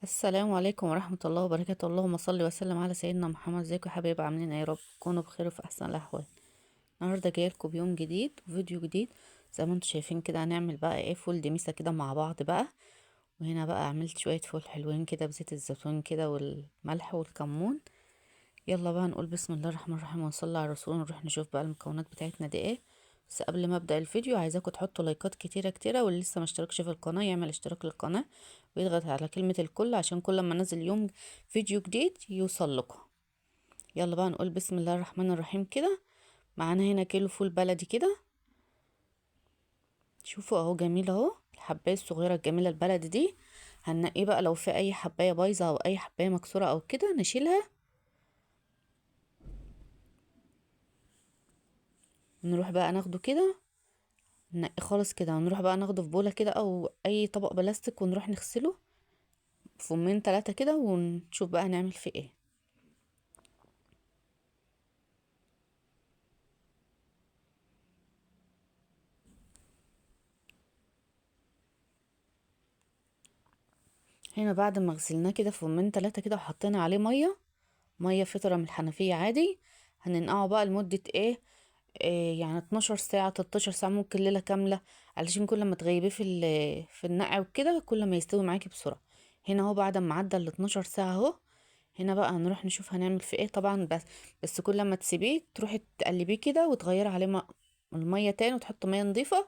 السلام عليكم ورحمة الله وبركاته. اللهم صل وسلم على سيدنا محمد. ازيكم يا حبايب؟ عاملين ايه؟ يا رب تكونوا بخير وفي احسن الاحوال. النهارده جايلكم بيوم جديد وفيديو جديد. زي ما انتم شايفين كده هنعمل بقى ايه، فول دميسة كده مع بعض بقى. وهنا بقى عملت شوية فول حلوين كده بزيت الزيتون كده والملح والكمون. يلا بقى نقول بسم الله الرحمن الرحيم ونصلي على الرسول ونروح نشوف بقى المكونات بتاعتنا دي ايه. بس قبل ما ابدا الفيديو عايزاكم تحطوا لايكات كتيره كتيره، واللي لسه ما اشتركش في القناه يعمل اشتراك للقناه ويضغط على كلمه الكل عشان كل ما انزل يوم فيديو جديد يوصل لكم. يلا بقى نقول بسم الله الرحمن الرحيم كده. معانا هنا كيلو فول بلدي كده. شوفوا اهو جميل اهو، الحبايه الصغيره الجميله البلدي دي. هنقيه بقى لو في اي حبايه بايظه او اي حبايه مكسوره او كده نشيلها. نروح بقى ناخده كده، نقي خالص كده، ونروح بقى ناخده في بولة كده او اي طبق بلاستيك ونروح نغسله فمين 3 كده ونشوف بقى هنعمل فيه ايه. هنا بعد ما غسلناه كده فمين 3 كده وحطينا عليه ميه فطرة من الحنفية عادي. هننقعه بقى لمدة ايه، يعني 12 ساعة 13 ساعة، ممكن ليلة كاملة. علشان كل ما تغيبيه في النقع وكده كل ما يستوي معاكي بسرعة. هنا اهو بعد ما عدى ال 12 ساعة اهو. هنا بقى هنروح نشوف هنعمل في ايه طبعا. بس كل ما تسيبيه تروحي تقلبيه كده وتغيري عليه المية تاني وتحطي مية نظيفة.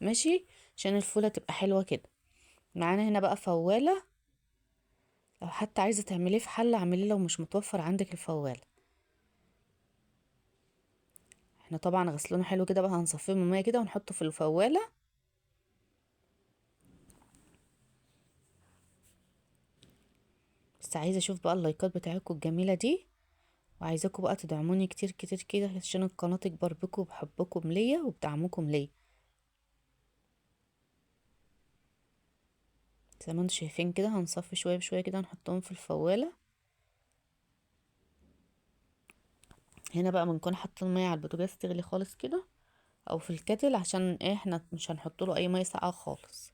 ماشي، عشان الفولة تبقى حلوة كده. معانا هنا بقى فوالة، لو حتى عايزة تعمليه في حلة اعمليه لو مش متوفر عندك الفوالة. احنا طبعا غسلونه حلو كده بقى، هنصفيه من المية كده ونحطه في الفوالة. بس عايزة اشوف بقى اللايكات بتاعتكم الجميلة دي، وعايزاكم بقى تدعموني كتير كتير كده عشان القناة تكبر بكم وبحبكم ليا وبدعمكم ليا. زي ما انتم شايفين كده هنصفي شوية بشوية كده نحطهم في الفوالة. هنا بقى بنكون حاطين المية على البوتاجاز تغلي خالص كده، او في الكتل، عشان ايه احنا مش هنحط له اي مية ساقعة خالص.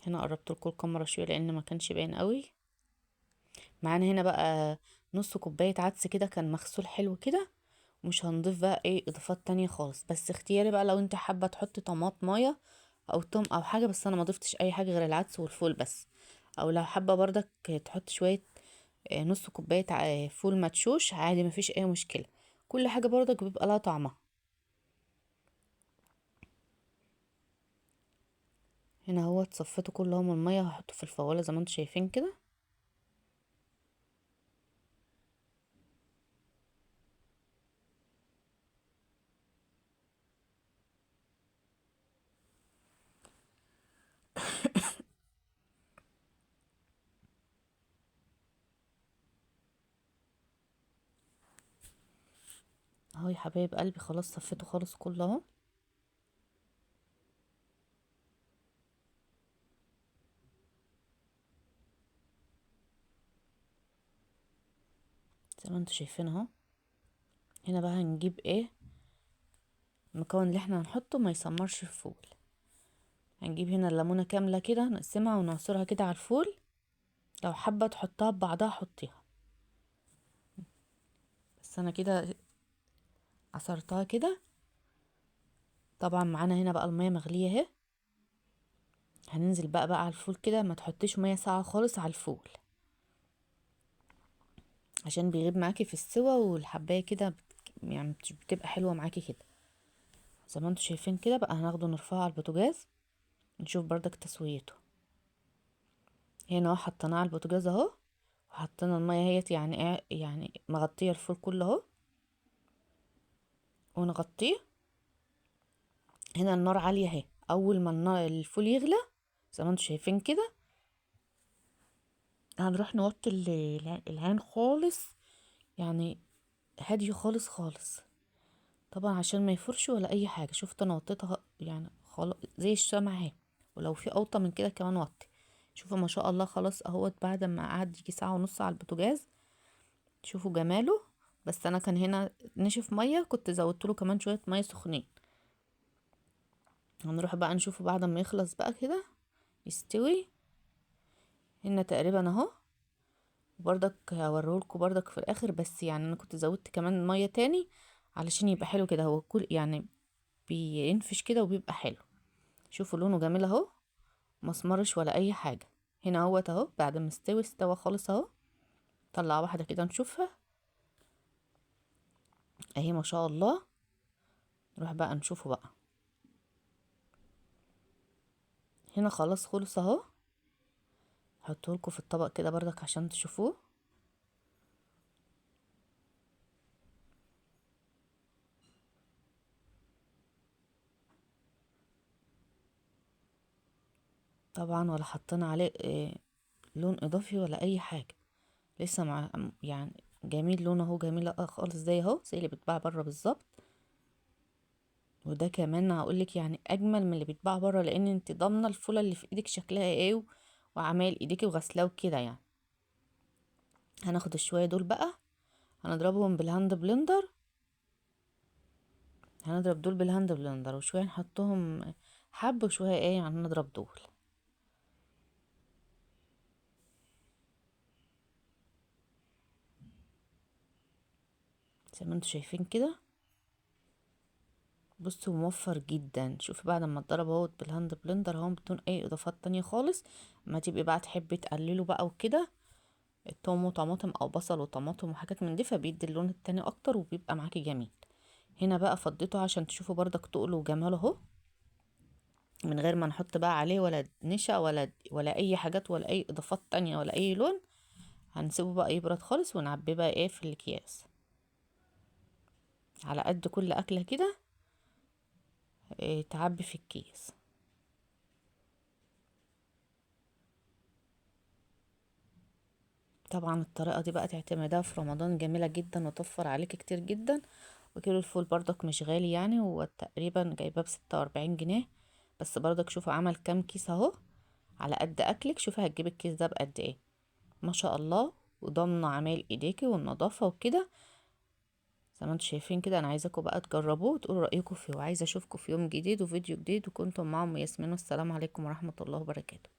هنا قربت لكم الكاميرا شوية لان ما كانش باين قوي. معانا هنا بقى نص كوباية عدس كده كان مغسول حلو كده. مش هنضيف بقى ايه اضافات تانية خالص، بس اختياري بقى لو انت حابة تحطي طماطمايه او توم او حاجة، بس انا ما ضفتش اي حاجة غير العدس والفول بس. او لو حابة برضك تحط شوية نص كوباية فول مدشوش عادي مفيش اي مشكلة. كل حاجة برضك بيبقى لها طعمها. هنا هو صفيته كله من المية، هحطه في الفوالة زي ما انتم شايفين كده. اهو يا حبايب قلبي خلاص صفيته خالص كله اهو. زي ما انتم شايفين اهو. هنا بقى هنجيب ايه المكون اللي احنا هنحطه ما يسمرش الفول. هنجيب هنا الليمونة كاملة كده نقسمها ونعصرها كده على الفول. لو حابة تحطها ببعضها حطيها، بس انا كده عصرتها كده. طبعا معانا هنا بقى المية مغلية اهي. هننزل بقى على الفول كده، ما تحطيش مية ساقعة خالص على الفول عشان بيغيب معاكي في السوا، والحباية كده يعني بتبقى حلوة معاكي كده. زي ما انتوا شايفين كده بقى هناخده نرفعه على البوتاجاز نشوف بردك تسويته. هنا اهو حطيناه على البوتاجاز اهو، وحطينا المية اهيت يعني ايه يعني مغطية الفول كله اهو، ونغطيه. هنا النار عالية اهي، اول ما الفول يغلى زي ما انتوا شايفين كده هنروح نوطي العين خالص، يعني هادية خالص خالص. طبعا عشان ما يفرش ولا اي حاجة. شفت انا وطيتها يعني خلاص زي الشمع اهي، ولو في اوطى من كده كمان وطي. شوفوا ما شاء الله خلاص اهوت بعد ما قعد يجي ساعة ونص على البوتاجاز. شوفوا جماله. بس انا كان هنا نشف مية، كنت زودت له كمان شوية مية سخنين. هنروح بقى نشوفه بعد ما يخلص بقى كده. يستوي. هنا تقريبا اهو. وبرضك هوريهولكوا برضك في الاخر، بس يعني انا كنت زودت كمان ميه تاني علشان يبقى حلو كده. هو كل يعني بينفش كده وبيبقى حلو. شوفوا لونه جميل اهو، مسمرش ولا اي حاجه. هنا اهوت اهو بعد ما استوى خالص اهو. طلع واحده كده نشوفها اهي، ما شاء الله. نروح بقى نشوفه بقى. هنا خلاص خلص اهو. هحطهولكوا في الطبق كده برضك عشان تشوفوه. طبعا ولا حطينا عليه لون اضافي ولا اي حاجه. لسه مع يعني جميل لونه اهو، جميل خالص زي اهو، زي اللي بيتباع بره بالظبط. وده كمان هقولك يعني اجمل من اللي بيتباع بره، لان انت ضامنه الفوله اللي في ايدك شكلها ايه وعمايل ايديكي وغسلاه وكده يعني. هناخد الشويه دول بقى، هنضربهم بالهاند بلندر. هنضرب دول بالهاند بلندر وشويه نحطهم حب وشويه ايه يعني نضرب دول زي ما انتوا شايفين كده. بصوا موفر جدا. شوفي بعد ما اتضرب اهوت بالهاند بلندر اهو بدون اي اضافات تانية خالص. ما تبقي بقى تحبي تقلله بقى وكده، التوم وطماطم او بصل وطماطم وحاجات من دي، فبيدي اللون التاني اكتر وبيبقى معاكي جميل. هنا بقى فضيته عشان تشوفوا برضك تقله وجماله اهو، من غير ما نحط بقى عليه ولا نشا ولا اي حاجات ولا اي اضافات تانية ولا اي لون. هنسيبه بقى يبرد خالص ونعبيه بقى ايه في الاكياس على قد كل اكله كده. إيه تعبي في الكيس. طبعا الطريقه دي بقى تعتمدها في رمضان جميله جدا وتوفر عليك كتير جدا. وكيلو الفول برضك مش غالي يعني، هو تقريبا جايباه ب46 جنيه. بس برضك شوفوا عمل كام كيس اهو على قد اكلك. شوفي هتجيب الكيس ده بقد ايه، ما شاء الله. وضامنه عمال ايديكي والنظافه وكده زي ما انتم شايفين كده. انا عايزاكم بقى تجربوه وتقولوا رايكم فيه، وعايزه اشوفكم في يوم جديد وفيديو جديد. وكنتم معاهم ياسمين، والسلام عليكم ورحمه الله وبركاته.